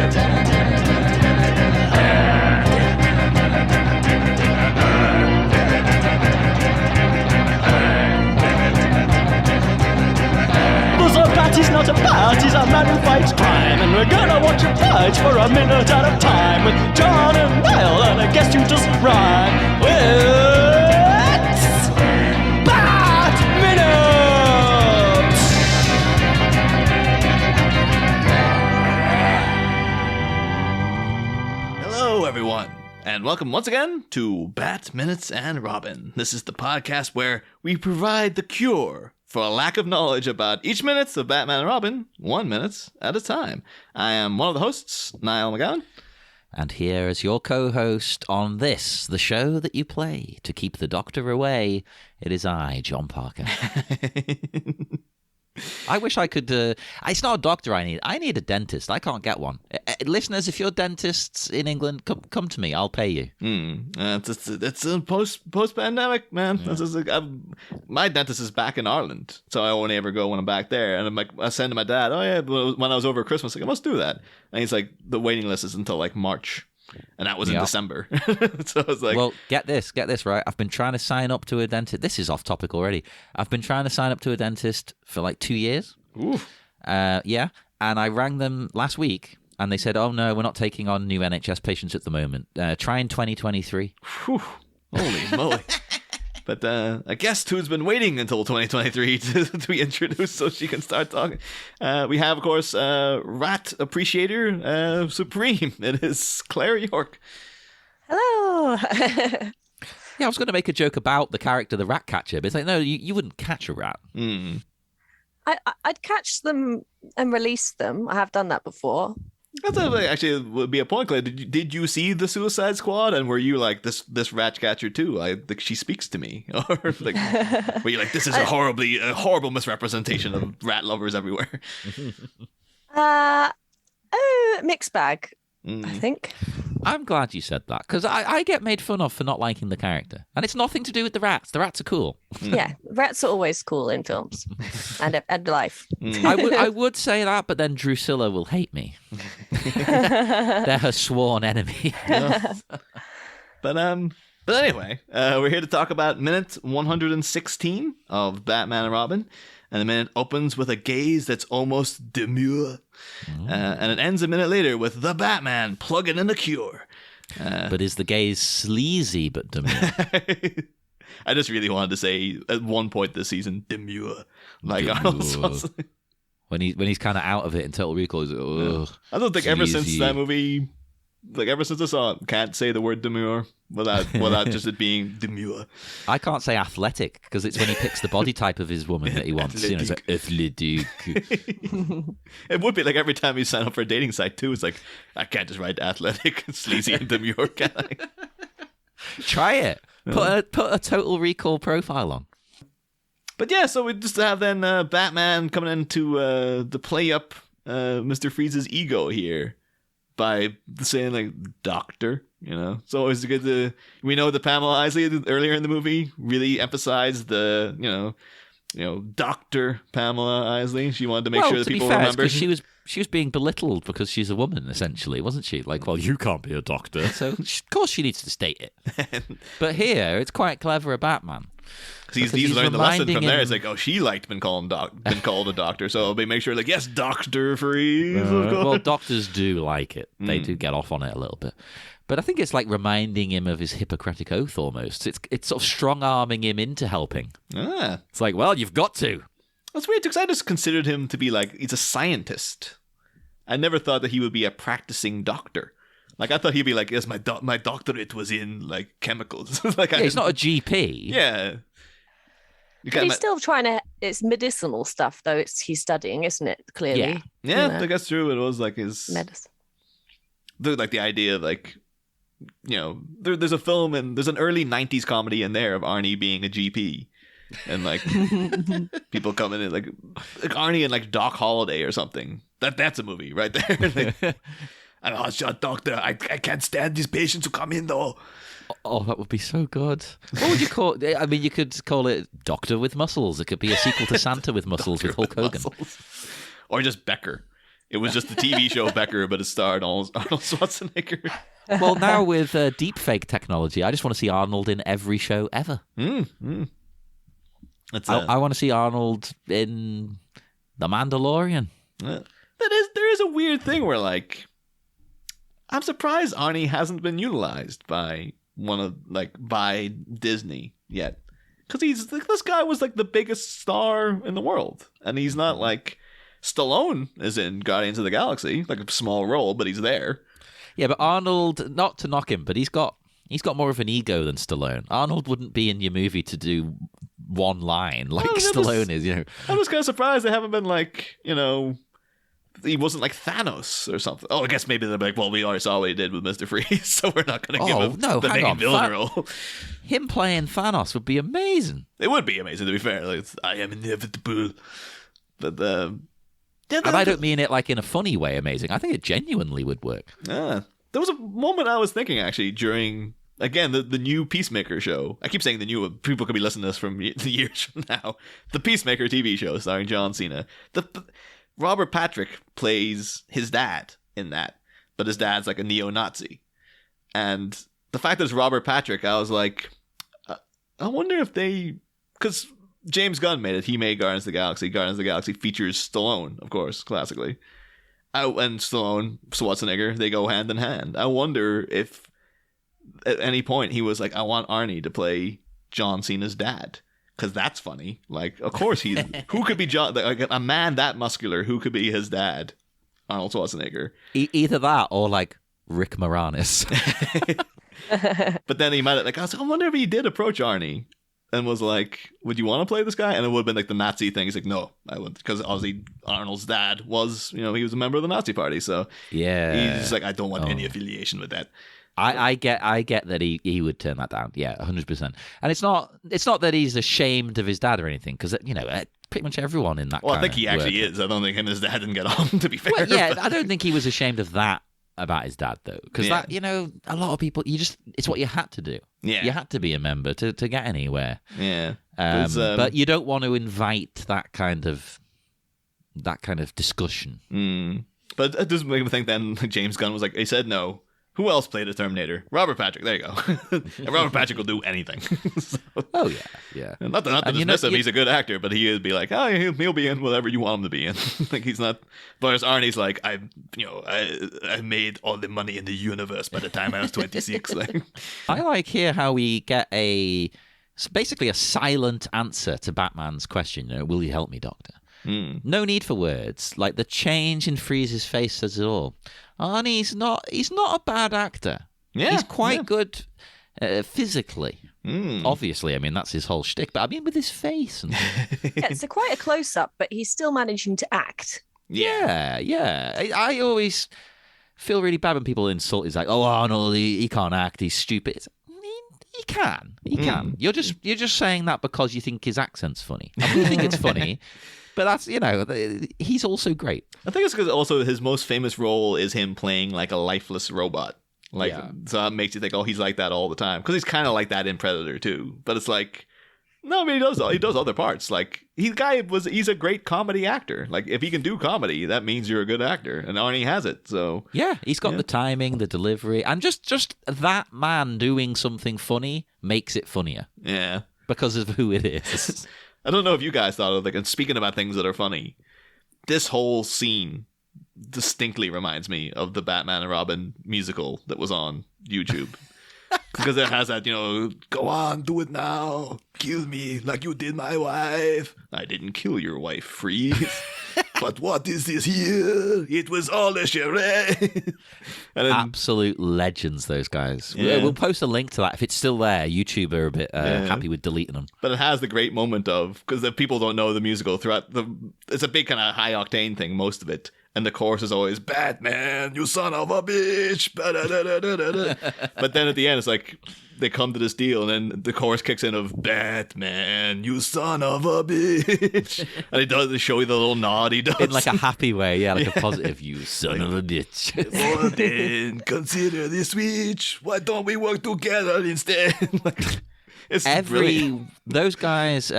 He's not a bat, he's a man who fights crime. And we're gonna watch him fight for a minute at a time. With John and Niall and a guest who doesn't rhyme. It's Bat Minutes! Hello everyone, and welcome once again to Bat Minutes and Robin. This is the podcast where we provide the cure for a lack of knowledge about each minute of Batman and Robin, 1 minute at a time. I am one of the hosts, Niall McGowan. And here is your co-host on this, the show that you play to keep the doctor away. It is I, John Parker. I wish I could... it's not a doctor I need. I need a dentist. I can't get one. Listeners, if you're dentists in England, come to me. I'll pay you. It's a post-pandemic, man. Yeah. My dentist is back in Ireland, so I only ever go when I'm back there. And I'm like, I send to my dad, oh yeah, when I was over Christmas, like, I must do that. And he's like, the waiting list is until like March. And that was in December. So I was like... Well, get this, right? I've been trying to sign up to a dentist. This is off topic already. I've been trying to sign up to a dentist for like 2 years. Ooh. Yeah. And I rang them last week and they said, oh no, we're not taking on new NHS patients at the moment. Try in 2023. Whew. Holy moly. But a guest who's been waiting until 2023 to be introduced so she can start talking. We have, of course, Rat Appreciator Supreme. It is Claire York. Hello. Yeah, I was going to make a joke about the character, the rat catcher, but it's like, no, you wouldn't catch a rat. Mm. I'd catch them and release them. I have done that before. That's actually would be a point, Claire. Did you see the Suicide Squad, and were you like this rat catcher too? Like she speaks to me, or like were you like this is a horrible misrepresentation of rat lovers everywhere? Mixed bag, I think. I'm glad you said that because I get made fun of for not liking the character, and it's nothing to do with the rats. The rats are cool. Yeah, rats are always cool in films and life. I would say that, but then Drusilla will hate me. They're her sworn enemy. But anyway, we're here to talk about minute 116 of Batman and Robin. And the minute opens with a gaze that's almost demure. And it ends a minute later with the Batman plugging in the cure. But is the gaze sleazy but demure? I just really wanted to say at one point this season, demure. Like Arnold. When he's kind of out of it in Total Recall, he's like, oh, I don't think sleazy. Ever since that movie, like ever since I saw it, can't say the word demure without just it being demure. I can't say athletic because it's when he picks the body type of his woman that he wants. You know, it's like, athletic. It would be like every time you sign up for a dating site too. It's like I can't just write athletic, sleazy, and demure. Can I? Try it. Put a Total Recall profile on. But yeah, so we just have then Batman coming in to play up Mr. Freeze's ego here by saying like doctor, you know. So it's good to we know that Pamela Isley earlier in the movie really emphasized the you know Dr. Pamela Isley. She wanted to make sure that people remember she was being belittled because she's a woman essentially, wasn't she? Like, well, you can't be a doctor, so of course she needs to state it. But here it's quite clever of Batman. He's learned the lesson from there. It's like, oh, she liked being called a doctor, so they make sure, like, yes, Dr. Freeze. Well, doctors do like it. They do get off on it a little bit. But I think it's like reminding him of his Hippocratic oath almost. It's sort of strong-arming him into helping. Ah. It's like, well, you've got to. That's weird, because I just considered him to be like, he's a scientist. I never thought that he would be a practicing doctor. Like, I thought he'd be like, yes, my doctorate was in, like, chemicals. Like, he's not a GP. Yeah. But he's still trying to... It's medicinal stuff, though. He's studying, isn't it? Clearly. Yeah, I think that's true. It was, like, his... medicine. Like, the idea of, like, you know, there's a film, and there's an early 90s comedy in there of Arnie being a GP. And, like, people coming in, like Arnie and, like, Doc Holliday or something. That's a movie right there. Like, I'm a hotshot doctor. I can't stand these patients who come in, though. Oh, that would be so good. What would you call it? I mean, you could call it Doctor with Muscles. It could be a sequel to Santa with Muscles with Hulk Hogan. Or just Becker. It was just the TV show Becker, but it starred Arnold Schwarzenegger. Well, now with deepfake technology, I just want to see Arnold in every show ever. I want to see Arnold in The Mandalorian. There is a weird thing where, like, I'm surprised Arnie hasn't been utilized by by Disney yet, because this guy was like the biggest star in the world, and he's not like Stallone is in Guardians of the Galaxy, like a small role, but he's there. Yeah, but Arnold, not to knock him, but he's got more of an ego than Stallone. Arnold wouldn't be in your movie to do one line like Stallone is, you know. I'm just kind of surprised they haven't been like, you know, he wasn't like Thanos or something. Oh, I guess maybe they're like, well, we already saw what he did with Mr. Freeze, so we're not going to give him the main villain role. Him playing Thanos would be amazing. It would be amazing, to be fair. Like, I am inevitable. But and I don't mean it like in a funny way amazing. I think it genuinely would work. Yeah. There was a moment I was thinking, actually, during, again, the new Peacemaker show. I keep saying the new, people could be listening to this from years from now. The Peacemaker TV show starring John Cena. Robert Patrick plays his dad in that, but his dad's like a neo-Nazi. And the fact that it's Robert Patrick, I was like, I wonder if because James Gunn made it. He made Guardians of the Galaxy. Guardians of the Galaxy features Stallone, of course, classically. And Stallone, Schwarzenegger, they go hand in hand. I wonder if at any point he was like, I want Arnie to play John Cena's dad. Because that's funny. Like, of course who could be John, like a man that muscular, who could be his dad? Arnold Schwarzenegger. Either that or like Rick Moranis. But then he might have, like, I wonder if he did approach Arnie and was like, would you want to play this guy? And it would have been like the Nazi thing. He's like, no, I wouldn't. Because obviously Arnold's dad was, you know, he was a member of the Nazi party. So yeah, he's just like, I don't want any affiliation with that. I get that he would turn that down. Yeah, 100%. And it's not that he's ashamed of his dad or anything, because, you know, pretty much everyone in that. Well, I think he actually is. I don't think him and his dad didn't get on, to be fair. Well, yeah, I don't think he was ashamed of that about his dad, though, because that, you know, a lot of people, it's what you had to do. Yeah, you had to be a member to get anywhere. Yeah, but you don't want to invite that kind of discussion. But it doesn't make me think. Then James Gunn was like, he said no. Who else played a Terminator? Robert Patrick. There you go. And Robert Patrick will do anything. Oh yeah. And not to dismiss him, he's a good actor, but he would be like, oh, he'll be in whatever you want him to be in. Like, he's not. Whereas Arnie's like, I made all the money in the universe by the time I was 26. Like, I like here how we get basically a silent answer to Batman's question. You know, will you help me, Doctor? No need for words. Like, the change in Freeze's face says it all. Arnie's he's not a bad actor. Yeah, he's quite good physically. Obviously, I mean, that's his whole shtick. But I mean, with his face. And... it's quite a close-up, but he's still managing to act. Yeah. I always feel really bad when people insult. He's like, oh, Arnold, he can't act. He's stupid. He can. You're just saying that because you think his accent's funny. I mean, you think it's funny. But that's, you know, he's also great. I think it's because also his most famous role is him playing like a lifeless robot. Like, so that makes you think, oh, he's like that all the time. Because he's kind of like that in Predator too. But it's like, no, I mean, he does other parts. Like, he's a great comedy actor. Like, if he can do comedy, that means you're a good actor. And Arnie has it. So yeah, he's got the timing, the delivery, and just that man doing something funny makes it funnier. Yeah, because of who it is. I don't know if you guys thought of, like, and speaking about things that are funny, this whole scene distinctly reminds me of the Batman and Robin musical that was on YouTube. Because it has that, you know, go on, do it now, kill me like you did my wife. I didn't kill your wife, Freeze. But what is this here? It was all a charade. Absolute legends, those guys. Yeah. We'll post a link to that. If it's still there, YouTube are a bit happy with deleting them. But it has the great moment of, because the people don't know the musical throughout it's a big kind of high octane thing, most of it. And the chorus is always, Batman, you son of a bitch. But then at the end, it's like, they come to this deal, and then the chorus kicks in of, Batman, you son of a bitch. And he does show you the little nod he does. In like a happy way, like a positive, you son of a bitch. Well then, consider this switch. Why don't we work together instead? It's brilliant. Those guys...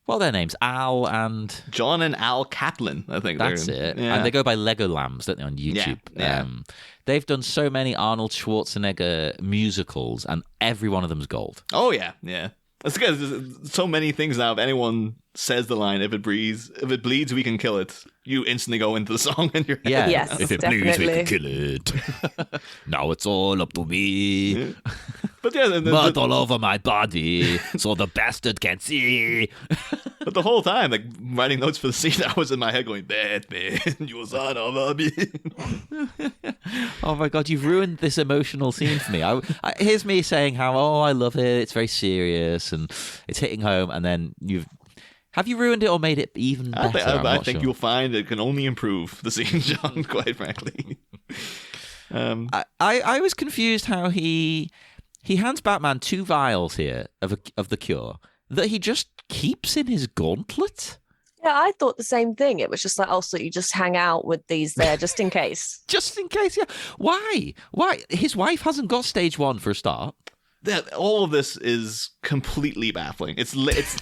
What are their names? Al and... John and Al Kaplan, I think. That's it. Yeah. And they go by Lego Lambs, don't they, on YouTube? Yeah. They've done so many Arnold Schwarzenegger musicals, and every one of them's gold. Oh, yeah, yeah. It's because there's so many things now. If anyone says the line, if it bleeds, we can kill it, you instantly go into the song in your head. Yeah. Yes, If it definitely. bleeds, we can kill it. Now it's all up to me. But yeah, Mud all over my body, so the bastard can see. but the whole time, like writing notes for the scene, I was in my head going, Batman, you son of a bitch. Oh my God, you've ruined this emotional scene for me. Here's me saying how, I love it, it's very serious, and it's hitting home, and then have you ruined it or made it even better? I think you'll find it can only improve the scene, John, quite frankly. I was confused how he hands Batman 2 vials here of the cure that he just keeps in his gauntlet. Yeah, I thought the same thing. It was just like, so you just hang out with these there just in case. Just in case, yeah. Why? His wife hasn't got stage 1 for a start. All of this is completely baffling. It's lazy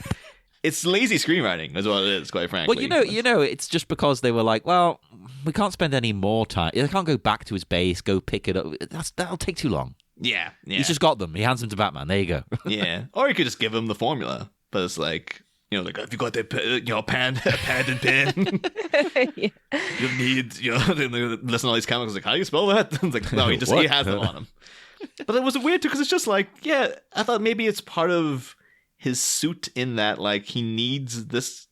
screenwriting, is what it is, quite frankly. Well, you know, it's just because they were like, well, we can't spend any more time. They can't go back to his base, go pick it up. That'll take too long. Yeah. He's just got them. He hands them to Batman. There you go. Yeah. Or you could just give him the formula. But it's like, like, have you got that, pad and pen? Yeah. You need, listen to all these chemicals. Like, how do you spell that? It's like, no, he has them on him. But it was weird too, because it's just like, yeah, I thought maybe it's part of his suit in that, like, he needs this,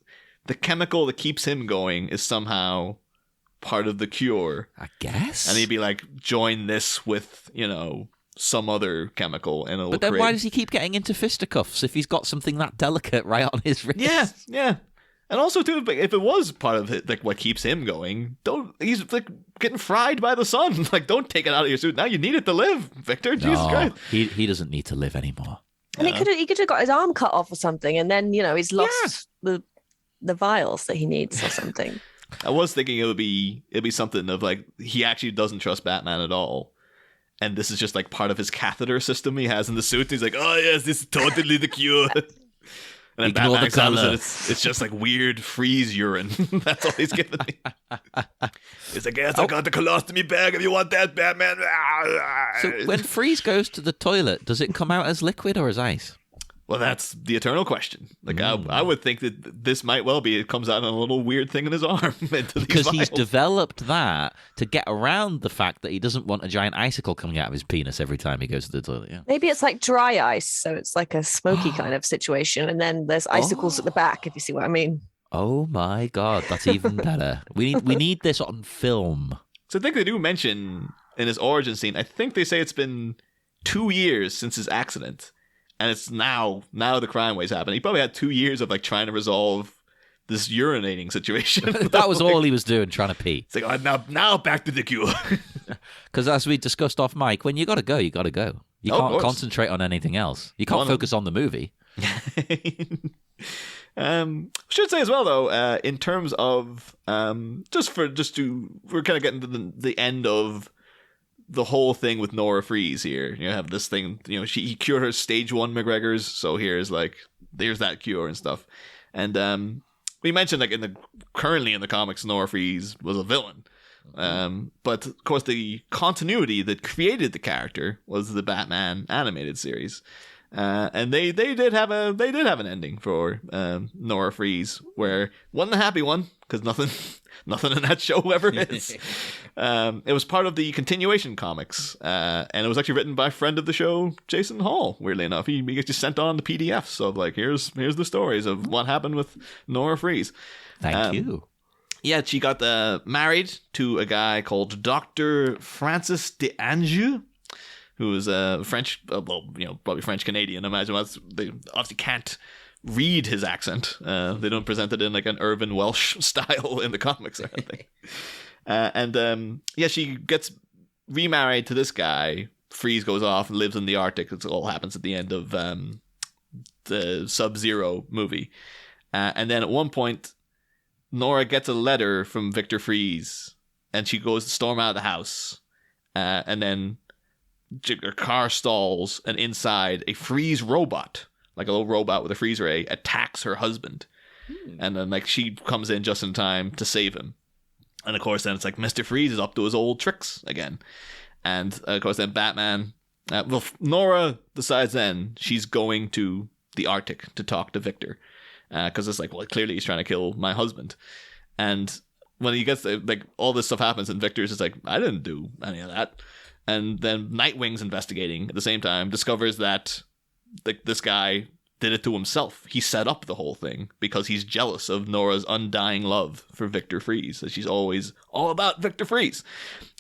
the chemical that keeps him going is somehow part of the cure. I guess. And he'd be like, join this with, some other chemical, and it'll But then create... why does he keep getting into fisticuffs if he's got something that delicate right on his wrist? Yeah. And also, too, if it was part of it, like, what keeps him going, he's, like, getting fried by the sun. Like, don't take it out of your suit. Now you need it to live, Victor. Jesus Christ. He doesn't need to live anymore. And he could have got his arm cut off or something, and then he's lost the vials that he needs or something. I was thinking it'd be something of like he actually doesn't trust Batman at all, and this is just like part of his catheter system he has in the suit. He's like, oh yes, this is totally the cure. And then Ignore Batman the examines color. it. It's just like weird freeze urine. That's all he's giving me. He's like, yes, I got the colostomy bag if you want that, Batman. So when Freeze goes to the toilet, does it come out as liquid or as ice? Well, that's the eternal question. Like, I would think that this might well be, it comes out in a little weird thing in his arm. Because he's developed that to get around the fact that he doesn't want a giant icicle coming out of his penis every time he goes to the toilet. Yeah. Maybe it's like dry ice, so it's like a smoky kind of situation, and then there's icicles at the back, if you see what I mean. Oh my God, that's even better. We need this on film. So I think they do mention in his origin scene, I think they say it's been 2 years since his accident. And it's now the crime waves happen. He probably had 2 years of like trying to resolve this urinating situation. That was all he was doing, trying to pee. It's like, oh, now back to the cure. Because as we discussed off mic, when you got to go, you got to go. You can't concentrate on anything else. You can't focus on the movie. Should say as well though, in terms of we're kind of getting to the end of the whole thing with Nora Freeze here. You have this thing, he cured her stage 1 McGregor's, so there's that cure and stuff. And we mentioned like currently in the comics, Nora Freeze was a villain. But of course the continuity that created the character was the Batman animated series. And they did have an ending for Nora Freeze, where wasn't a happy one, because nothing in that show ever is. It was part of the continuation comics, and it was actually written by a friend of the show, Jason Hall. Weirdly enough, he gets you sent on the PDFs of like here's the stories of what happened with Nora Freeze. Thank you. Yeah, she got married to a guy called Dr. Francis d'Anjou, who is French, probably French Canadian. I imagine they obviously can't read his accent. They don't present it in like an urban Welsh style in the comics or anything. She gets remarried to this guy. Freeze goes off and lives in the Arctic. It all happens at the end of the Sub-Zero movie. And then at one point, Nora gets a letter from Victor Freeze, and she goes to storm out of the house. And then her car stalls, and inside a Freeze robot, like a little robot with a freeze ray, attacks her husband. And then like she comes in just in time to save him. And of course then it's like Mr. Freeze is up to his old tricks again. And of course then Batman, Nora decides then she's going to the Arctic to talk to Victor. Because it's like, well, clearly he's trying to kill my husband. And when he gets like all this stuff happens and Victor's just like, I didn't do any of that. And then Nightwing's investigating at the same time, discovers that like this guy did it to himself. He set up the whole thing because he's jealous of Nora's undying love for Victor Freeze. So she's always all about Victor Freeze.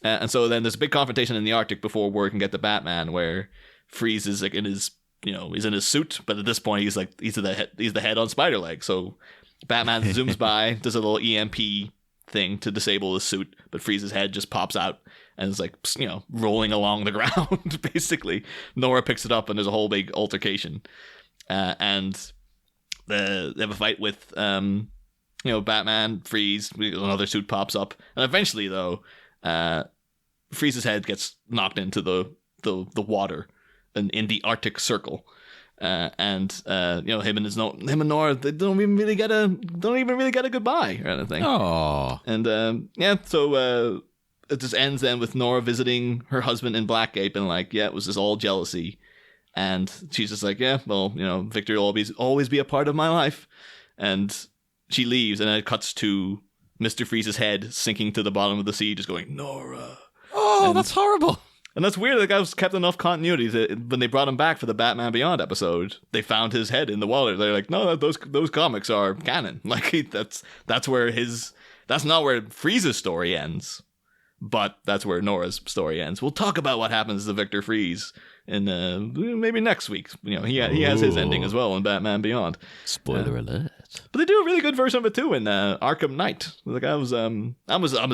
And so then there's a big confrontation in the Arctic before word can get to Batman, where Freeze is like in his, he's in his suit, but at this point he's the head on Spider-Leg. So Batman zooms by, does a little EMP thing to disable his suit, but Freeze's head just pops out and is like, rolling along the ground, basically. Nora picks it up and there's a whole big altercation. And they have a fight with, Batman, Freeze, another suit pops up. And eventually, though, Freeze's head gets knocked into the water in the Arctic Circle. Him and Nora, they don't even really get a goodbye or anything. Oh. And so it just ends then with Nora visiting her husband in Blackgate and like, it was just all jealousy. And she's just like, Victor will always be a part of my life. And she leaves, and then it cuts to Mr. Freeze's head sinking to the bottom of the sea, just going, Nora. Oh, that's horrible. And that's weird. The guy was kept enough continuity that when they brought him back for the Batman Beyond episode, they found his head in the water. They're like, no, those comics are canon. Like that's where that's not where Freeze's story ends, but that's where Nora's story ends. We'll talk about what happens to Victor Freeze in maybe next week. He has his ending as well in Batman Beyond. Spoiler alert. But they do a really good version of it too in Arkham Knight. Like I was a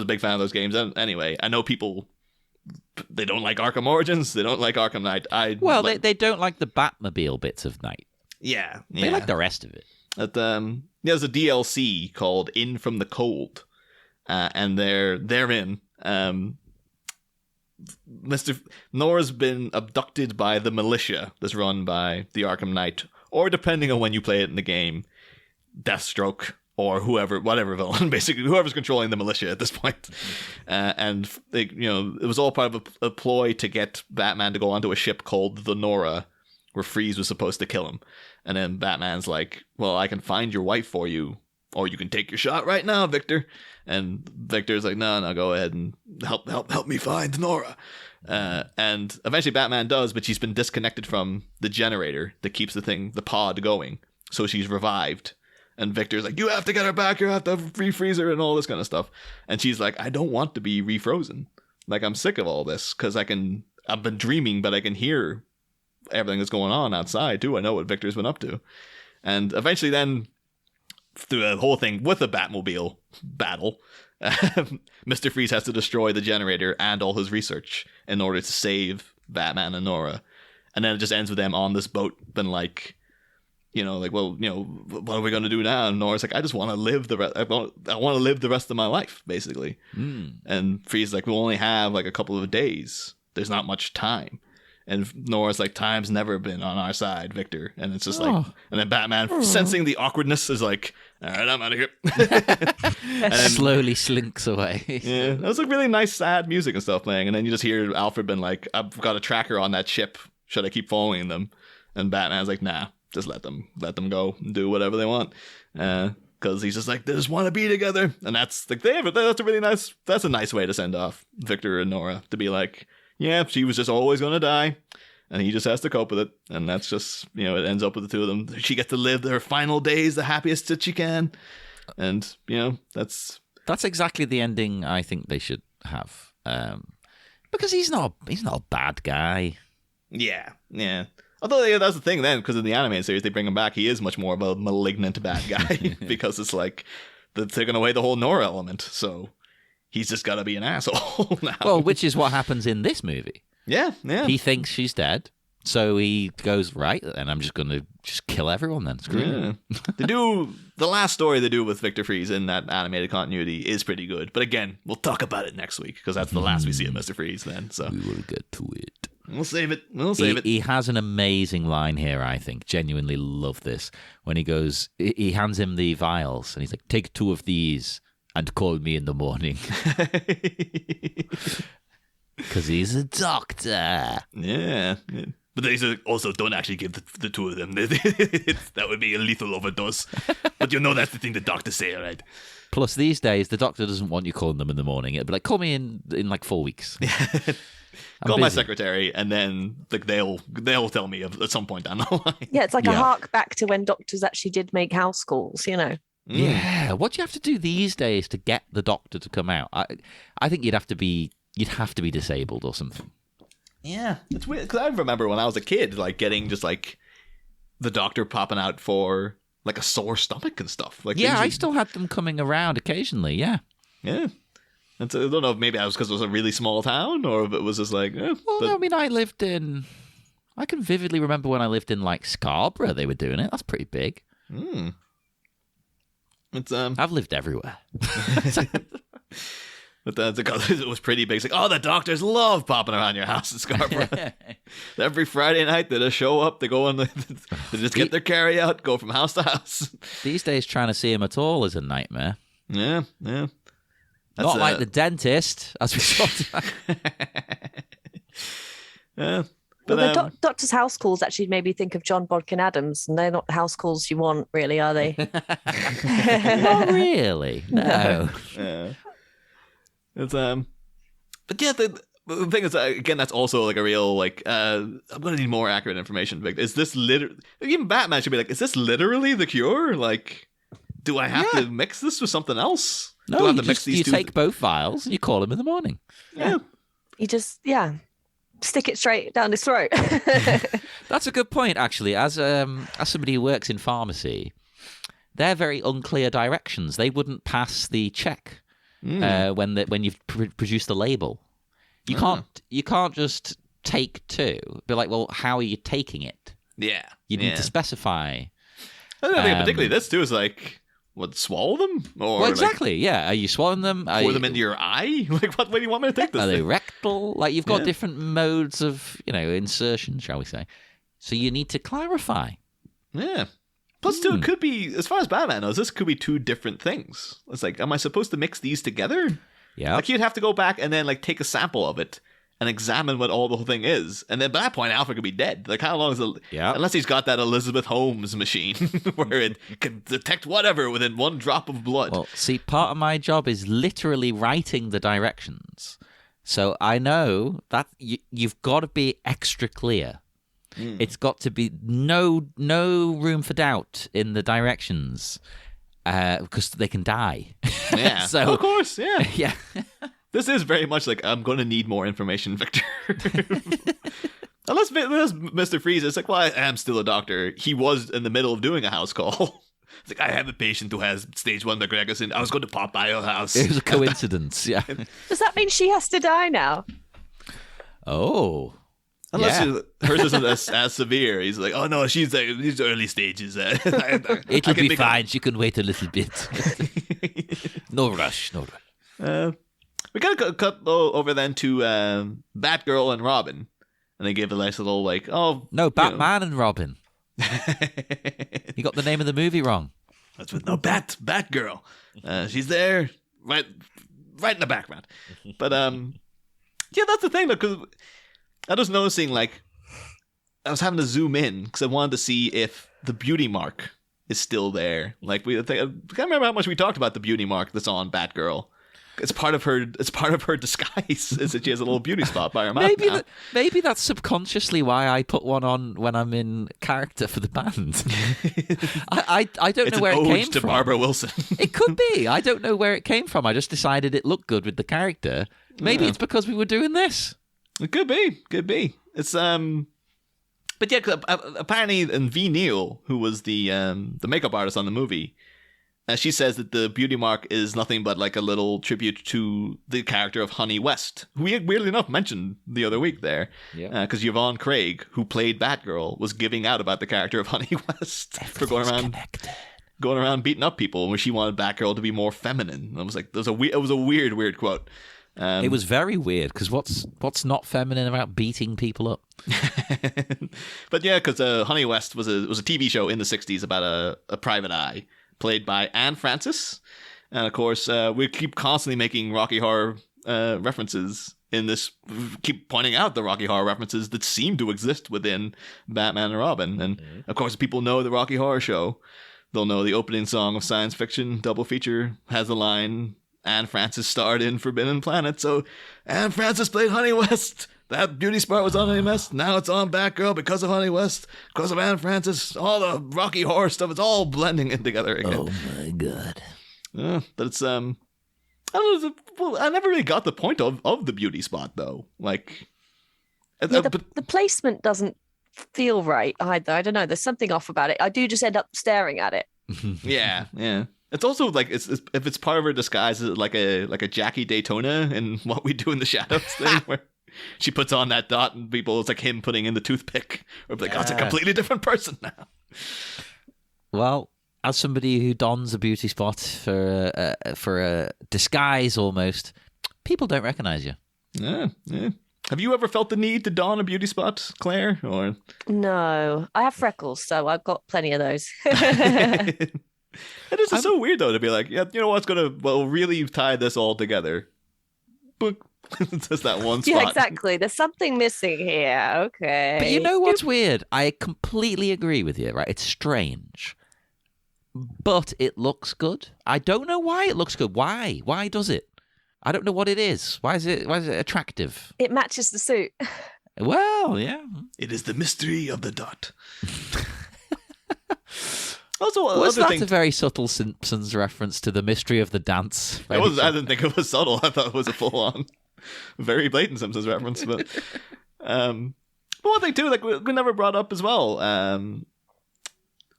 big fan of those games. Anyway, I know people. They don't like Arkham Origins. They don't like Arkham Knight. They don't like the Batmobile bits of Knight. Yeah. They like the rest of it. There's a DLC called In From the Cold, and therein, Nora's been abducted by the militia that's run by the Arkham Knight, or depending on when you play it in the game, Deathstroke. Or whatever villain, basically, whoever's controlling the militia at this point. And they, it was all part of a ploy to get Batman to go onto a ship called the Nora, where Freeze was supposed to kill him. And then Batman's like, well, I can find your wife for you, or you can take your shot right now, Victor. And Victor's like, no, go ahead and help me find Nora. And eventually Batman does, but she's been disconnected from the generator that keeps the pod going. So she's revived. And Victor's like, you have to get her back. You have to refreeze her and all this kind of stuff. And she's like, I don't want to be refrozen. Like, I'm sick of all this because I've been dreaming, but I can hear everything that's going on outside too. I know what Victor's been up to. And eventually then, through the whole thing with the Batmobile battle, Mr. Freeze has to destroy the generator and all his research in order to save Batman and Nora. And then it just ends with them on this boat, been like, what are we going to do now? And Nora's like, I just want to live I want to live the rest of my life, basically. And Freeze's like, we'll only have like a couple of days. There's not much time. And Nora's like, time's never been on our side, Victor. And it's just like, and then Batman, sensing the awkwardness, is like, all right, I'm out of here. And then, slowly slinks away. Yeah, that was like really nice, sad music and stuff playing. And then you just hear Alfred been like, I've got a tracker on that ship. Should I keep following them? And Batman's like, nah. Just let them go and do whatever they want, because he's just like, they just want to be together, and that's like that's a nice way to send off Victor and Nora, to be like, yeah, she was just always going to die, and he just has to cope with it, and that's just it ends up with the two of them. She gets to live her final days the happiest that she can, and that's exactly the ending I think they should have, because he's not a bad guy. Yeah. Although that's the thing then, because in the animated series they bring him back, he is much more of a malignant bad guy because it's like they're taking away the whole Nora element, so he's just got to be an asshole now. Well, which is what happens in this movie. Yeah. He thinks she's dead, so he goes, right, and I'm just going to kill everyone then. Screw him. The last story they do with Victor Freeze in that animated continuity is pretty good, but again, we'll talk about it next week because that's the last we see of Mr. Freeze then. So we will get to it. We'll save it. We'll save it. He has an amazing line here, I think. Genuinely love this. When he goes, he hands him the vials, and he's like, take 2 of these and call me in the morning. Because he's a doctor. Yeah. But they said also don't actually give the 2 of them. That would be a lethal overdose. But that's the thing the doctors say, right? Plus, these days, the doctor doesn't want you calling them in the morning. It'd be like, call me in like 4 weeks. Call my secretary, and then like they'll tell me at some point down the line. Yeah, it's like a hark back to when doctors actually did make house calls, Yeah. What do you have to do these days to get the doctor to come out? I think you'd have to be disabled or something. Yeah, it's weird because I remember when I was a kid, like getting just like the doctor popping out for like a sore stomach and stuff. Like I still had them coming around occasionally. Yeah. And so I don't know if maybe that was because it was a really small town, or if it was just like. I mean, I can vividly remember when I lived in like Scarborough, they were doing it. That's pretty big. It's I've lived everywhere. But it was pretty big. It's like, the doctors love popping around your house in Scarborough. Every Friday night, they just show up. They go on. They just get their carry out, go from house to house. These days, trying to see him at all is a nightmare. Yeah. Not like the dentist, as we talked about. Yeah. But the doctor's house calls actually made me think of John Bodkin Adams, and they're not the house calls you want, really, are they? Not really. No. Yeah. It's but yeah, the thing is, again, that's also like a real like. I'm gonna need more accurate information. Like, is this literally? Even Batman should be like, is this literally the cure? Like, do I have to mix this with something else? No, do I have you, to mix these two take both vials and you call him in the morning. Yeah. You just stick it straight down his throat. That's a good point, actually. As somebody who works in pharmacy, they're very unclear directions. They wouldn't pass the check when you've produced the label. You can't just take 2. Be like, well, how are you taking it? Yeah, you need to specify. I think particularly this too is like, what, swallow them? Or well, exactly. Are you swallowing them? Pour them into your eye? Like, what way do you want me to take this? Are they rectal? Like, you've got different modes of insertion, shall we say? So you need to clarify. Yeah. Plus, too, it could be, as far as Batman knows, this could be 2 different things. It's like, am I supposed to mix these together? Yeah. Like, you'd have to go back and then, like, take a sample of it and examine what all the whole thing is. And then by that point, Alfred could be dead. Like, how long is it? Yeah. Unless he's got that Elizabeth Holmes machine where it can detect whatever within 1 drop of blood. Well, see, part of my job is literally writing the directions. So I know that you've got to be extra clear. It's got to be no room for doubt in the directions because they can die. Yeah, so, of course, yeah. Yeah. This is very much like, I'm going to need more information, Victor. Unless Mr. Freeze is like, well, I am still a doctor. He was in the middle of doing a house call. It's like, I have a patient who has stage 1 McGregor's, and I was going to pop by your house. It was a coincidence, yeah. Does that mean she has to die now? Oh. Unless hers isn't as severe. He's like, oh no, she's like, these early stages. It'll be fine. She can wait a little bit. No rush. We gotta cut over then to Batgirl and Robin, and they give a nice little like, no, Batman and Robin. You got the name of the movie wrong. That's what Batgirl. She's there, right in the background. But that's the thing though, because I was noticing, like, I was having to zoom in because I wanted to see if the beauty mark is still there. Like, I can't remember how much we talked about the beauty mark that's on Batgirl. It's part of her disguise is that she has a little beauty spot by her mouth. Maybe that's subconsciously why I put one on when I'm in character for the band. I don't know where it came to from. Barbara Wilson. It could be. I don't know where it came from. I just decided it looked good with the character. Maybe it's because we were doing this. It could be. It's but yeah, apparently, and V. Neal, who was the makeup artist on the movie, she says that the beauty mark is nothing but like a little tribute to the character of Honey West, who we weirdly enough mentioned the other week there, because Yvonne Craig, who played Batgirl, was giving out about the character of Honey West for going around beating up people, where she wanted Batgirl to be more feminine. And I was like, it was a weird quote. It was very weird because what's not feminine about beating people up? But yeah, because Honey West was a TV show in the 60s about a private eye played by Anne Francis. And of course, we keep constantly making Rocky Horror references in this. Keep pointing out the Rocky Horror references that seem to exist within Batman and Robin. And of course, if people know the Rocky Horror Show, they'll know the opening song of Science Fiction Double Feature has the line, Anne Francis starred in Forbidden Planet. So Anne Francis played Honey West. That beauty spot was on Honey West. Now it's on Batgirl because of Honey West, because of Anne Francis. All the Rocky Horror stuff, it's all blending in together again. Oh my god. But it's I don't know. Well, I never really got the point of the beauty spot though. Like, The placement doesn't feel right either. I don't know. There's something off about it. I do just end up staring at it. yeah. It's also like if it's part of her disguise, is it like a Jackie Daytona in What We Do in the Shadows thing where she puts on that dot and people, it's like him putting in the toothpick, or like, oh, it's a completely different person now. Well, as somebody who dons a beauty spot for a disguise almost, people don't recognize you. Yeah. Have you ever felt the need to don a beauty spot, Claire? Or No, I have freckles, so I've got plenty of those. It is so weird though to be like, yeah, you know what's gonna really tie this all together? Book. Just that one spot. Yeah, exactly. There's something missing here. Okay. But you know what's weird? I completely agree with you, right? It's strange. But it looks good. I don't know why it looks good. Why? Why does it? I don't know what it is. Why is it attractive? It matches the suit. Well, yeah. It is the mystery of the dot. Also, was that a very subtle Simpsons reference to the mystery of the dance? I didn't think it was subtle. I thought it was a full-on, very blatant Simpsons reference. But one thing too, like we never brought up as well,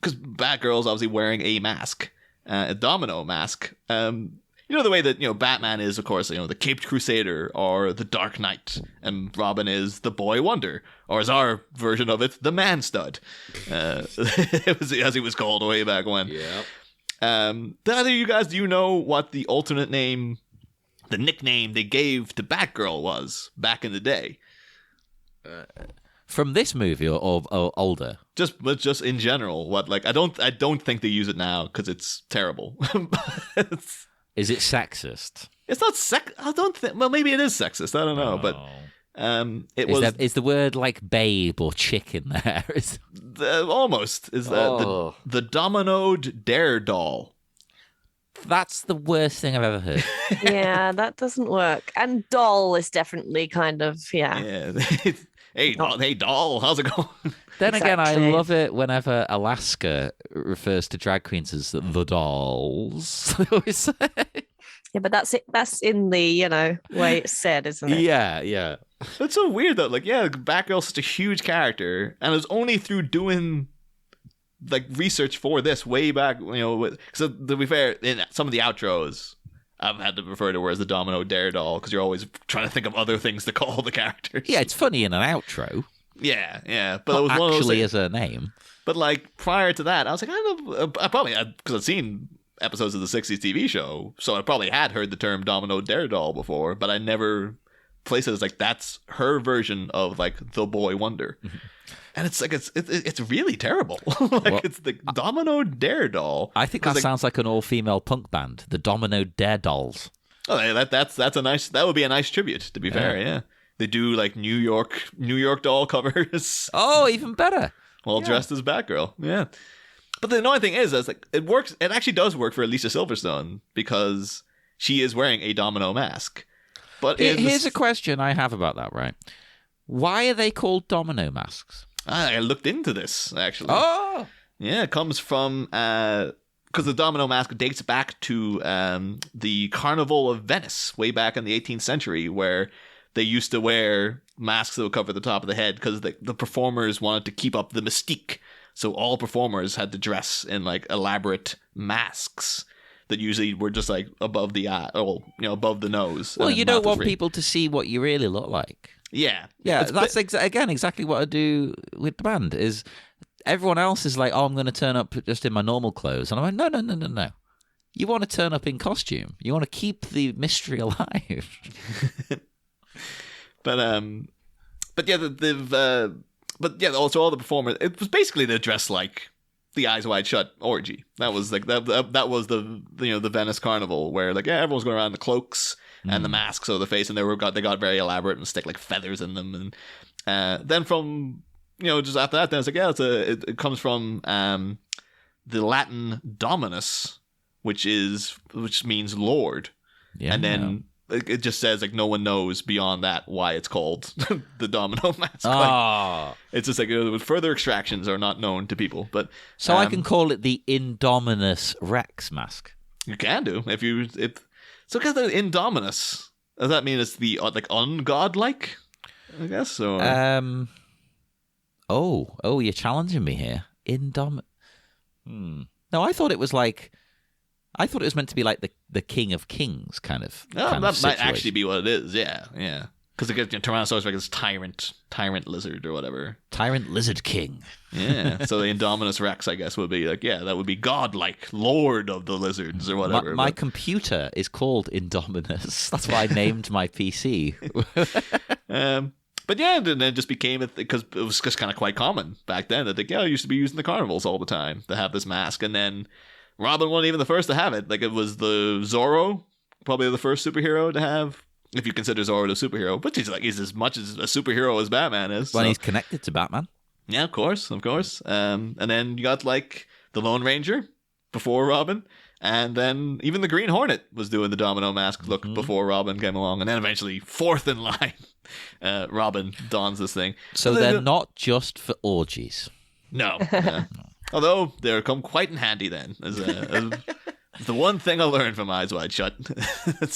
because Batgirl's obviously wearing a mask, a Domino Mask. You know the way that Batman is, of course, the Caped Crusader or the Dark Knight, and Robin is the Boy Wonder, or as our version of it, the Man Stud. It was as he was called way back when. Yeah. Do either of you guys, do you know what the alternate name, the nickname they gave to Batgirl was back in the day? From this movie or older? Just in general, what I don't think they use it now because it's terrible. Is it sexist? It's not I don't think. Well, maybe it is sexist. I don't know, but is the word like babe or chick in there? Almost is the dominoed dare doll. That's the worst thing I've ever heard. Yeah, that doesn't work. And doll is definitely kind of Yeah. Hey, doll, how's it going? Then again, I Exactly. love it whenever Alaska refers to drag queens as the dolls. They always say. Yeah, but that's it. That's in the way it's said, isn't it? Yeah. It's so weird though. Like, yeah, Batgirl's such a huge character, and it was only through doing research for this way back, so to be fair, in some of the outros, I've had to refer to her as the Domino Dare doll because you're always trying to think of other things to call the characters. Yeah, it's funny in an outro. Yeah, but Not it was one of those actually things. as her name. But prior to that, I was like, I probably because I've seen episodes of the 60s TV show, so I probably had heard the term Domino Dare doll before, but I never placed it as that's her version of the Boy Wonder. And it's it's really terrible. It's the Domino Dare doll. I think that sounds like an all-female punk band, the Domino Dare Dolls. Oh, yeah, that would be a nice tribute. To be fair, yeah, they do New York doll covers. Oh, even better. All dressed as Batgirl. Yeah, but the annoying thing is it works. It actually does work for Alicia Silverstone because she is wearing a Domino Mask. But Here's a question I have about that. Right? Why are they called Domino Masks? I looked into this actually. Oh, yeah, it comes from because the Domino Mask dates back to the Carnival of Venice way back in the 18th century, where they used to wear masks that would cover the top of the head because the performers wanted to keep up the mystique. So all performers had to dress in elaborate masks that usually were just above the eye, above the nose. well, and you the don't mouth was want free. people to see what you really look like. Yeah, Yeah, It's- that's again exactly what I do with the band. Is everyone else is like, oh, I'm going to turn up just in my normal clothes, and I'm like, no. You want to turn up in costume. You want to keep the mystery alive. But yeah, also all the performers. It was basically the dress like the Eyes Wide Shut orgy. That was like that was the the Venice Carnival where like everyone's going around in the cloaks and the masks over the face, and they got very elaborate and stick like feathers in them, and then from just after that, then it's like it comes from the Latin dominus, which means lord, and then it just says like no one knows beyond that why it's called the Domino Mask. Like, it's just like further extractions are not known to people. But so I can call it the Indominus Rex mask. You can do so because the Indominus, does that mean it's the like ungodlike? I guess. Or you're challenging me here. No, I thought it was meant to be like the King of Kings kind of. That might actually be what it is. Yeah. Because Tyrannosaurus Rex is tyrant lizard or whatever. Tyrant lizard king. Yeah. So the Indominus Rex, I guess, would be like that would be godlike, lord of the lizards or whatever. My computer is called Indominus. That's why I named my PC. But yeah, and then it just became because it was just kind of quite common back then that I used to be using the carnivals all the time to have this mask, and then Robin wasn't even the first to have it. Like it was the Zorro, probably the first superhero to have, if you consider Zorro the superhero. But he's as much as a superhero as Batman is. When he's connected to Batman. Yeah, of course. And then you got like the Lone Ranger before Robin, and then even the Green Hornet was doing the Domino Mask look before Robin came along, and then eventually fourth in line, Robin dons this thing. So they're not just for orgies. No. Although they come quite in handy then. As the one thing I learned from Eyes Wide Shut.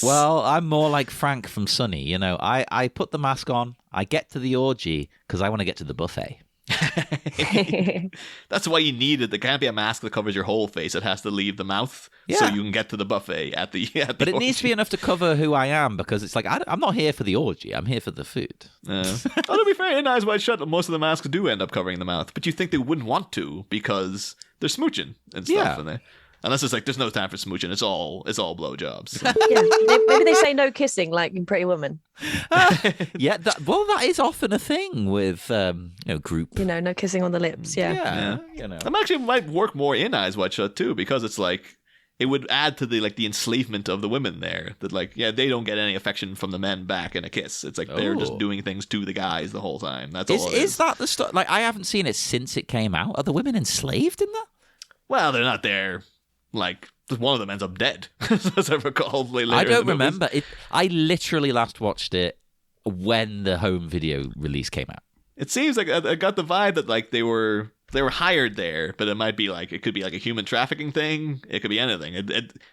Well, I'm more like Frank from Sunny. I put the mask on, I get to the orgy because I want to get to the buffet. That's why you need it. There can't be a mask that covers your whole face. It has to leave the mouth so you can get to the buffet at the But it orgy. needs to be enough to cover who I am, because it's like I'm not here for the orgy. I'm here for the food. To be fair, in Eyes Wide Shut, most of the masks do end up covering the mouth, but you think they wouldn't want to because they're smooching and stuff. Yeah. Unless it's like there's no time for smooching. It's all blowjobs. Yeah, maybe they say no kissing like in Pretty Woman. Yeah, that is often a thing with group. No kissing on the lips. Yeah. I'm actually might work more in Eyes Wide Shut too, because it's like it would add to the enslavement of the women there. That they don't get any affection from the men back in a kiss. It's like they're just doing things to the guys the whole time. That's all it is. Is that the stuff? Like, I haven't seen it since it came out. Are the women enslaved in that? Well, they're not there. Like, one of them ends up dead, as I recall. I don't remember it. I literally last watched it when the home video release came out. It seems like I got the vibe that like they were hired there, but it could be like a human trafficking thing. It could be anything.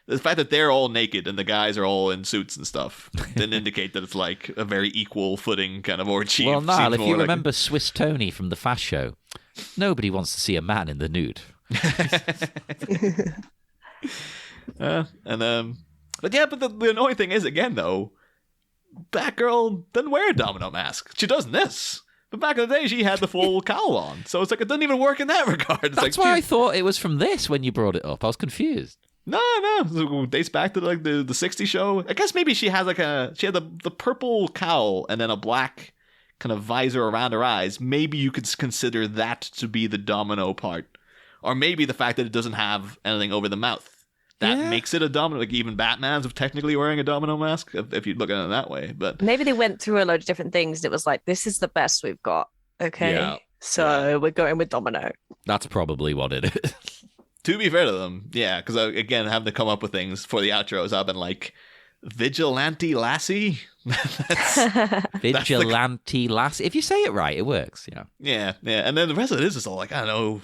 The fact that they're all naked and the guys are all in suits and stuff didn't indicate that it's like a very equal footing kind of orgy. Well, Niall, if you remember Swiss Tony from the Fast Show, nobody wants to see a man in the nude. But the annoying thing is, again though, Batgirl doesn't wear a Domino Mask. She does in this. But back in the day, she had the full cowl on. So it's like, it doesn't even work in that regard. That's why I thought it was from this when you brought it up. I was confused. No. It dates back to like the 60s show. I guess maybe she has she had the purple cowl and then a black kind of visor around her eyes. Maybe you could consider that to be the domino part. Or maybe the fact that it doesn't have anything over the mouth. That makes it a domino. Like even Batman's technically wearing a domino mask, if you look at it that way. But maybe they went through a load of different things. It was like, this is the best we've got. Okay. So we're going with Domino. That's probably what it is. To be fair to them, yeah, because again, having to come up with things for the outros, I've been like, Vigilante Lassie? Vigilante Lassie. If you say it right, it works. Yeah. And then the rest of it is just all like, I don't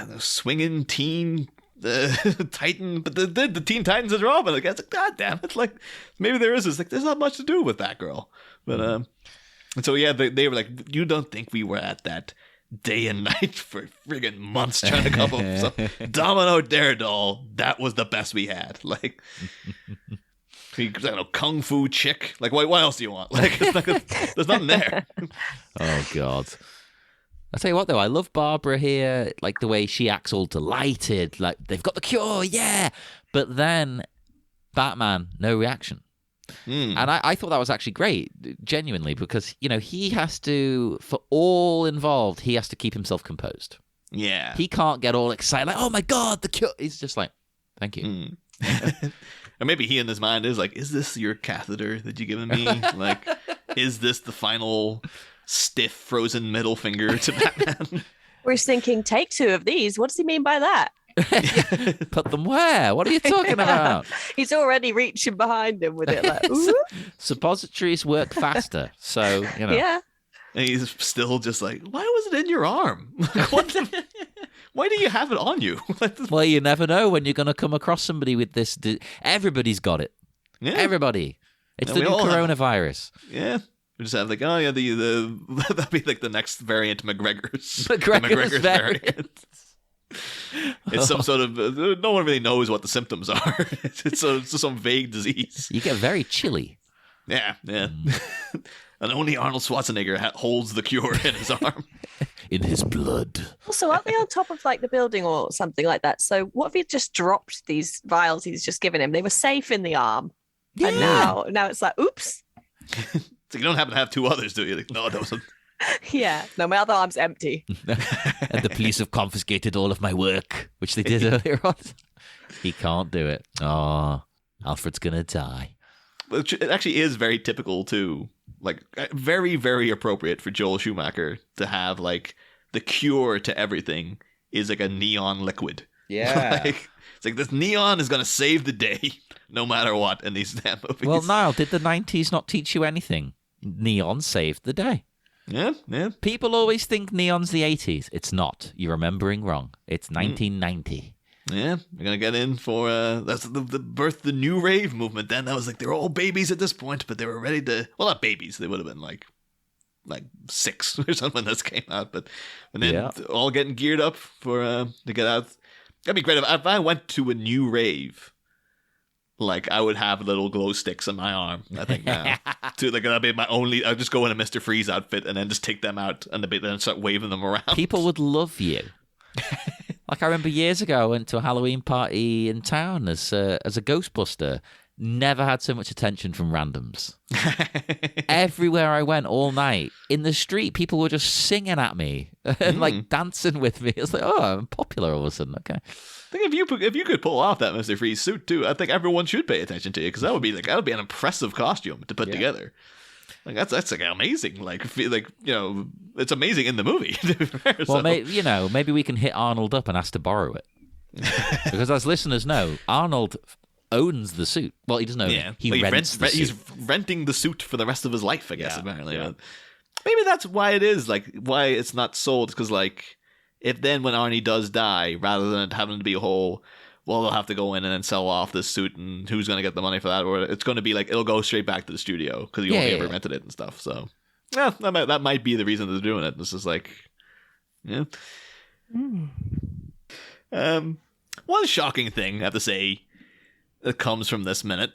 know, swinging teen Titan, but the Teen Titans is Robin. Like, it's like, God damn it! Like, maybe there is this. Like, there's not much to do with Batgirl, but and so they were like, you don't think we were at that day and night for friggin' months trying to come up with some Domino Daredevil? That was the best we had. Like, I don't know, Kung Fu Chick. Like, what else do you want? Like, there's nothing there. Oh God. I tell you what, though, I love Barbara here, like the way she acts all delighted, like they've got the cure, yeah. But then Batman, no reaction. And I thought that was actually great, genuinely, because, you know, he has to, for all involved, he has to keep himself composed. Yeah. He can't get all excited, like, oh my God, the cure. He's just like, thank you. Or maybe he in his mind is like, is this your catheter that you given me? Like, is this the final stiff frozen middle finger to Batman? We're thinking, take 2 of these. What does he mean by that? Put them where? What are you talking about? He's already reaching behind him with it. Like, ooh. Suppositories work faster, so, you know. Yeah. And he's still just like, why was it in your arm? Why do you have it on you? Well, you never know when you're going to come across somebody with this. Everybody's got it. Yeah. Everybody. It's And the we new all have it. coronavirus. Yeah. We just have like, oh yeah, the that'd be like the next variant, McGregor's. McGregor's variant. It's some sort of no one really knows what the symptoms are. It's just some vague disease. You get very chilly. Yeah. And only Arnold Schwarzenegger holds the cure in his arm. In his blood. Also, aren't they on top of like the building or something like that? So what if he just dropped these vials he's just given him? They were safe in the arm. Yeah. And now it's like, oops. So you don't happen to have 2 others, do you? Like, no, those are... Yeah. No, my other arm's empty. And the police have confiscated all of my work, which they did earlier on. He can't do it. Oh, Alfred's going to die. Which it actually is very typical too. Like very, very appropriate for Joel Schumacher to have like the cure to everything is like a neon liquid. Yeah. It's like this neon is going to save the day no matter what in these damn movies. Well, Niall, did the 90s not teach you anything? Neon saved the day. Yeah. People always think neon's the 80s. It's not. You're remembering wrong. It's 1990. Yeah, we're gonna get in for that's the birth of the new rave movement. Then that was like they were all babies at this point, but they were ready to. Well, not babies. They would have been like 6 or something when this came out. But and then all getting geared up for to get out. That'd be great if I went to a new rave. Like I would have little glow sticks on my arm. I think now, to like that'd be my only. I'd just go in a Mr. Freeze outfit and then just take them out and then start waving them around. People would love you. Like I remember years ago, I went to a Halloween party in town as a Ghostbuster. Never had so much attention from randoms. Everywhere I went all night, in the street, people were just singing at me and like dancing with me. It's like, oh, I'm popular all of a sudden. Okay. I think if you could pull off that Mr. Freeze suit too, I think everyone should pay attention to you because that would be an impressive costume to put together. Like that's like amazing. Like it's amazing in the movie. Well, maybe we can hit Arnold up and ask to borrow it. Because as listeners know, Arnold owns the suit. Well, he doesn't own it. He rents the suit. He's renting the suit for the rest of his life, I guess, apparently. Yeah. Maybe that's why it is, like, why it's not sold. Because, like, if then when Arnie does die, rather than it having to be a whole, well, they'll have to go in and then sell off this suit and who's going to get the money for that? Or it's going to be like, it'll go straight back to the studio because you only ever rented it and stuff. So, yeah, that might be the reason they're doing it. This is like, yeah. One shocking thing I have to say that comes from this minute,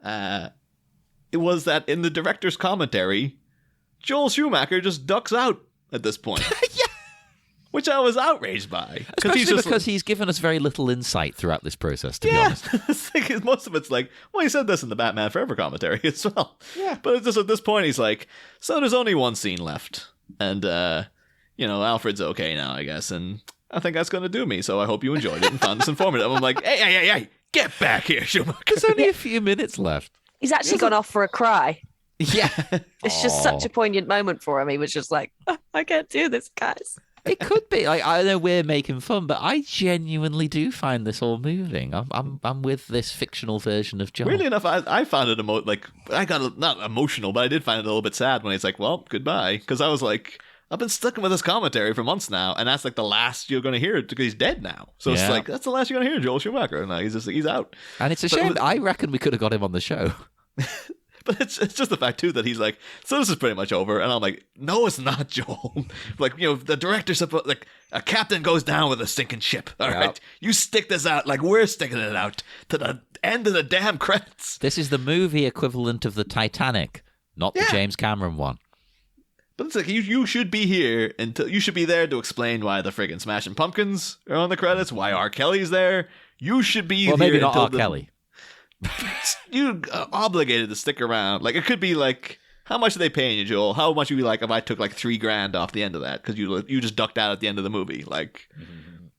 it was that in the director's commentary, Joel Schumacher just ducks out at this point. Yeah. Which I was outraged by. Especially because he's given us very little insight throughout this process, to be honest. It's like, most of it's like, well, he said this in the Batman Forever commentary as well. Yeah. But it's just at this point, he's like, so there's only one scene left. And, Alfred's okay now, I guess. And I think that's going to do me. So I hope you enjoyed it and found this informative. I'm like, hey, get back here, Schumacher. There's only a few minutes left. He's actually gone off for a cry. Yeah. It's just such a poignant moment for him. He was just like, oh, I can't do this, guys. It could be. Like, I know we're making fun, but I genuinely do find this all moving. I'm with this fictional version of John. Weirdly enough, I found it I got not emotional, but I did find it a little bit sad when he's like, well, goodbye. Because I was like, I've been stuck with this commentary for months now, and that's like the last you're going to hear it because he's dead now. So it's like, that's the last you're going to hear Joel Schumacher. And he's out. And it's a shame. I reckon we could have got him on the show. But it's just the fact, too, that he's like, so this is pretty much over. And I'm like, no, it's not, Joel. Like, the director's supposed, like, a captain goes down with a sinking ship. All right. You stick this out like we're sticking it out to the end of the damn credits. This is the movie equivalent of the Titanic, not the James Cameron one. But it's like you should be here until you should be there to explain why the friggin' Smashing Pumpkins are on the credits, why R. Kelly's there. You should be Well, here maybe not until R. Kelly. You obligated to stick around. Like, it could be like, how much are they paying you, Joel? How much would you like if I took like $3,000 off the end of that because you just ducked out at the end of the movie? Like,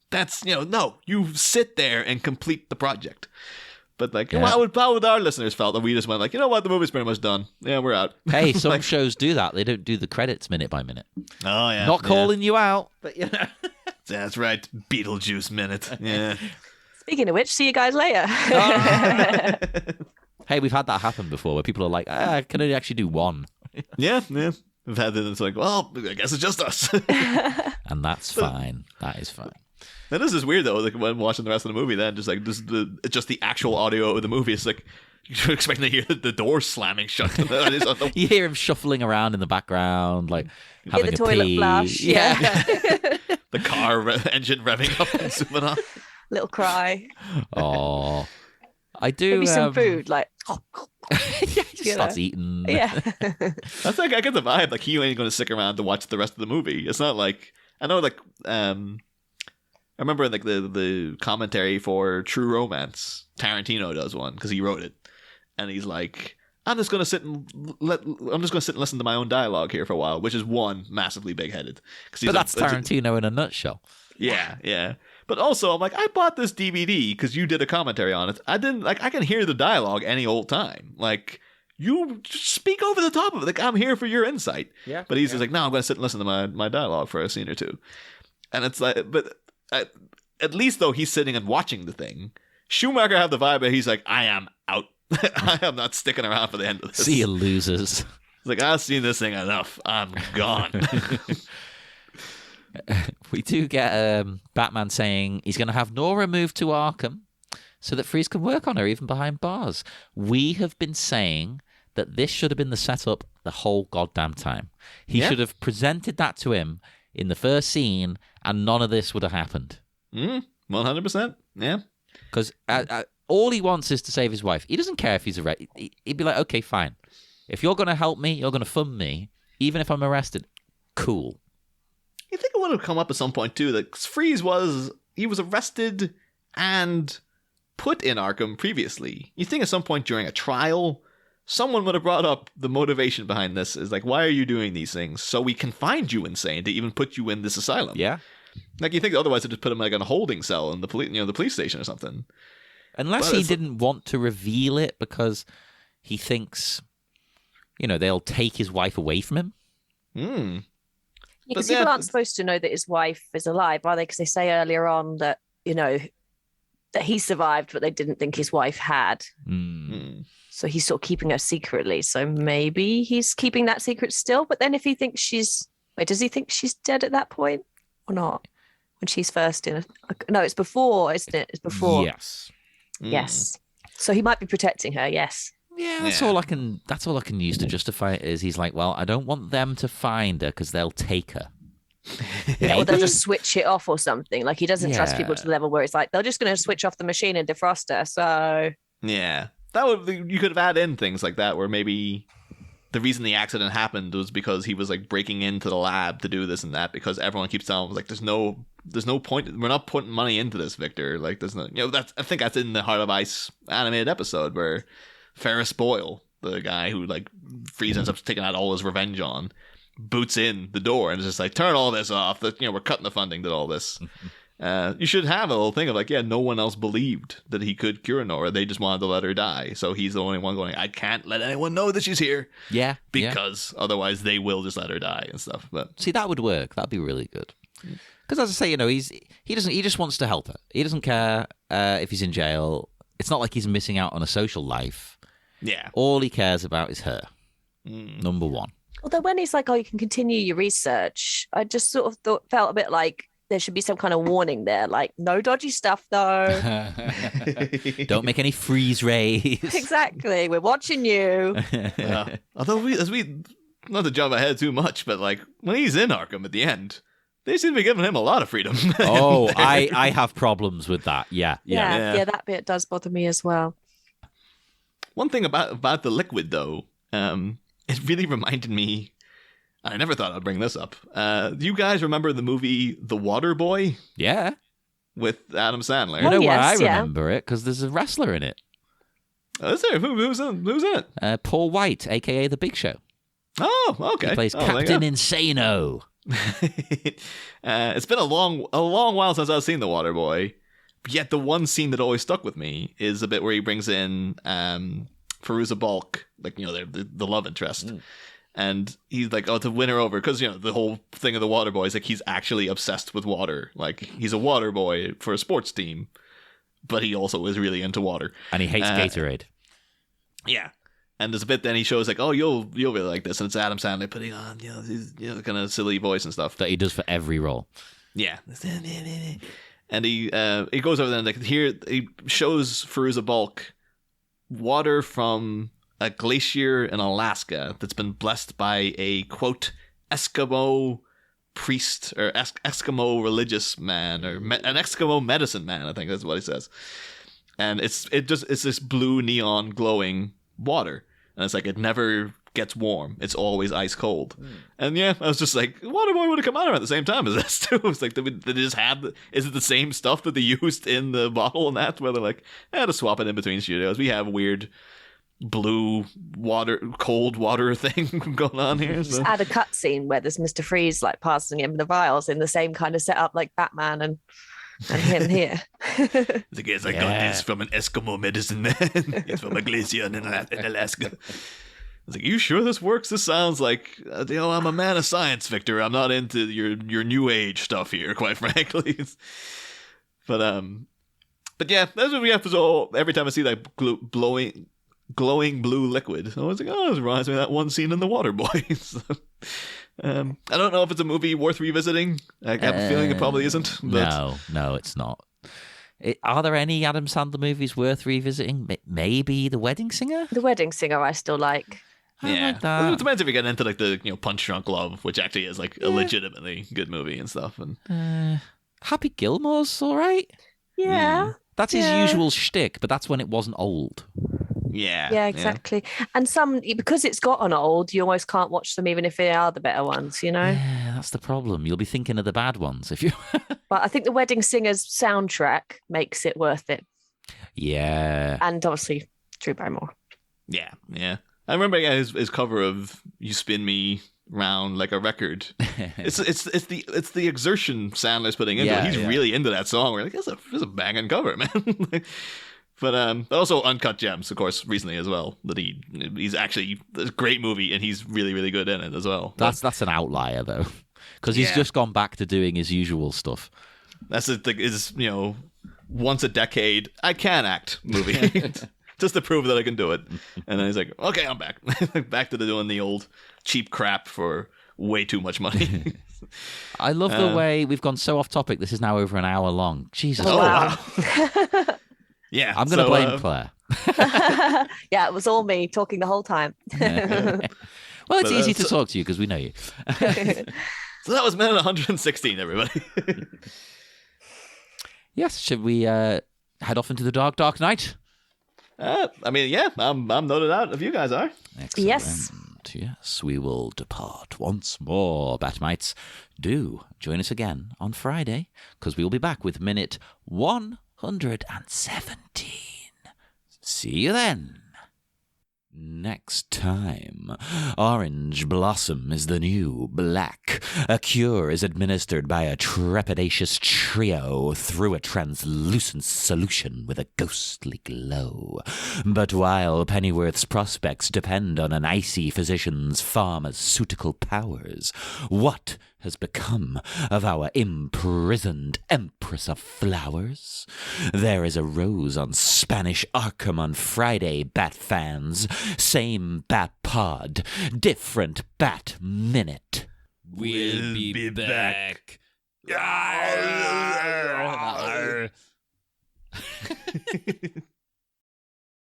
that's no. You sit there and complete the project. But like, how would our listeners felt if we just went like, you know what, the movie's pretty much done. Yeah, we're out. Hey, some shows do that. They don't do the credits minute by minute. Oh yeah, not calling you out, but that's right. Beetlejuice minute. Yeah. Speaking of which, see you guys later. Hey, we've had that happen before where people are like, can I actually do one? Yeah. We've had it. It's like, well, I guess it's just us. And that's fine. That is fine. Now, this is weird though. Like when watching the rest of the movie, then just like just the actual audio of the movie. It's like you're expecting to hear the door slamming shut. You hear him shuffling around in the background, like having the a toilet pee. flush. Yeah. The car engine revving up and zooming off. Little cry. Oh, I do. Maybe some food, like. Yeah, he just starts eating. Yeah. That's like I get the vibe. Like he ain't going to stick around to watch the rest of the movie. It's not like I know. Like I remember like the commentary for True Romance. Tarantino does one because he wrote it, and he's like, I'm just gonna sit and listen to my own dialogue here for a while, which is one massively big headed. But that's Tarantino in a nutshell. Yeah. But also, I'm like, I bought this DVD because you did a commentary on it. I didn't like. I can hear the dialogue any old time. Like you just speak over the top of it. Like I'm here for your insight. Yeah. But he's just like, no, I'm gonna sit and listen to my dialogue for a scene or two, and it's like, but. At least though he's sitting and watching the thing. Schumacher had the vibe that he's like, I am out. I am not sticking around for the end of this. See you, losers. He's like, I've seen this thing enough. I'm gone. We do get Batman saying he's going to have Nora move to Arkham so that Freeze can work on her even behind bars. We have been saying that this should have been the setup the whole goddamn time. He should have presented that to him in the first scene, and none of this would have happened. 100%. Yeah. Because all he wants is to save his wife. He doesn't care if he's arrested. He'd be like, okay, fine. If you're going to help me, you're going to fund me, even if I'm arrested, cool. You think it would have come up at some point, too, that Freeze was arrested and put in Arkham previously. You think at some point during a trial, someone would have brought up the motivation behind this is like, why are you doing these things? So we can find you insane to even put you in this asylum. Yeah. Like you think otherwise they'd just put him like in a holding cell in the police station or something. Unless he didn't want to reveal it because he thinks, they'll take his wife away from him. Because people aren't supposed to know that his wife is alive, are they? Because they say earlier on that, that he survived, but they didn't think his wife had. So he's sort of keeping her secretly. So maybe he's keeping that secret still. But then if he thinks does he think she's dead at that point or not? When she's first in no, it's before, isn't it? It's before. Yes. Yes. So he might be protecting her. Yes. Yeah, that's all I can use to justify it is he's like, well, I don't want them to find her because they'll take her. Or they'll just switch it off or something. Like he doesn't trust people to the level where it's like they're just going to switch off the machine and defrost her. So yeah, you could have added in things like that where maybe the reason the accident happened was because he was like breaking into the lab to do this and that because everyone keeps telling him like there's no point, we're not putting money into this, Victor. Like there's no, I think that's in the Heart of Ice animated episode where Ferris Boyle, the guy who like Freeze ends up taking out all his revenge on, boots in the door and is just like, turn all this off. That we're cutting the funding to all this. You should have a little thing of like, no one else believed that he could cure Nora. They just wanted to let her die. So he's the only one going, I can't let anyone know that she's here. Yeah. Because otherwise they will just let her die and stuff. But see, that would work. That'd be really good. Because as I say, he just wants to help her. He doesn't care if he's in jail. It's not like he's missing out on a social life. Yeah. All he cares about is her. Number one. Although when he's like, you can continue your research, I just sort of felt a bit like there should be some kind of warning there, like no dodgy stuff though. Don't make any freeze rays. Exactly. We're watching you. Although we not to jump ahead too much, but like when he's in Arkham at the end, they seem to be giving him a lot of freedom. I have problems with that. Yeah, that bit does bother me as well. One thing about the liquid though, it really reminded me I never thought I'd bring this up. Do you guys remember the movie The Water Boy Yeah. with Adam Sandler? You know why yes, I yeah. remember it? Because there's a wrestler in it. Oh, is there? Who's in it? Paul White, a.k.a. The Big Show. Oh, okay. He plays Oh, there you Captain go. Insano. It's been a long while since I've seen The Water Boy. Yet the one scene that always stuck with me is a bit where he brings in Fairuza Balk, like, you know, the love interest. And he's like, oh, to win her over, because, you know, the whole thing of The Water Boy is like he's actually obsessed with water. Like, he's a water boy for a sports team, but he also is really into water. And he hates Gatorade. Yeah. And there's a bit then he shows like, oh, you'll really like this, and it's Adam Sandler putting on, you know, his, you know, kind of silly voice and stuff. That he does for every role. Yeah. And he goes over there and like here he shows Fairuza Balk water from a glacier in Alaska that's been blessed by a quote Eskimo priest or Eskimo religious man or an Eskimo medicine man, I think that's what he says. And it's this blue neon glowing water, and it's like it never gets warm, it's always ice cold. And yeah, I was just like, Waterboy would have come out at the same time as this too. It's like, did they just have is it the same stuff that they used in the bottle, and that's where they're like, to swap it in between studios, we have a weird blue water cold water thing going on here. Just add a cutscene where there's Mr. Freeze like passing him the vials in the same kind of setup like Batman and him here. I guess I got this from an Eskimo medicine man. It's from a glacier in Alaska. I was like, you sure this works? This sounds like, you know, I'm a man of science, Victor. I'm not into your new age stuff here, quite frankly. But yeah, that's what we have. So every time I see that glowing blue liquid, I was like, oh, this reminds me of that one scene in The Water Boy. So, I don't know if it's a movie worth revisiting. I have a feeling it probably isn't. But... No, it's not. Are there any Adam Sandler movies worth revisiting? Maybe The Wedding Singer? The Wedding Singer I still like. I like that. It depends if you get into like the Punch Drunk Love, which actually is like a legitimately good movie and stuff. And Happy Gilmore's all right. Yeah. That's his usual shtick, but that's when it wasn't old. Yeah, exactly. And some, because it's gotten old, you almost can't watch them even if they are the better ones, you know? Yeah, that's the problem. You'll be thinking of the bad ones if you. But I think The Wedding Singer's soundtrack makes it worth it. Yeah. And obviously Drew Barrymore. Yeah. I remember his cover of "You Spin Me Round Like a Record." it's the exertion Sandler's putting into it. He's really into that song. We're like, it's a banging cover, man. But also Uncut Gems, of course, recently as well. That he's actually a great movie, and he's really, really good in it as well. That's an outlier though, because he's just gone back to doing his usual stuff. That's the thing, is, you know, once a decade I can act movie. Just to prove that I can do it. And then he's like, okay, I'm back. Back to doing the old cheap crap for way too much money. I love the way we've gone so off topic. This is now over an hour long. Jesus. Oh, wow. Yeah. I'm going to blame Claire. Yeah, it was all me talking the whole time. Well, it's easy to talk to you because we know you. So that was minute 116, everybody. Yes, should we head off into the dark night? I mean, yeah, I'm noted out if you guys are. Excellent. Yes, we will depart once more, Batmites. Do join us again on Friday, because we will be back with minute 117. See you then. Next time, orange blossom is the new black. A cure is administered by a trepidatious trio through a translucent solution with a ghostly glow. But while Pennyworth's prospects depend on an icy physician's pharmaceutical powers, what has become of our imprisoned Empress of Flowers? There is a rose on Spanish Arkham on Friday, Bat fans. Same Bat Pod, different Bat Minute. We'll be back.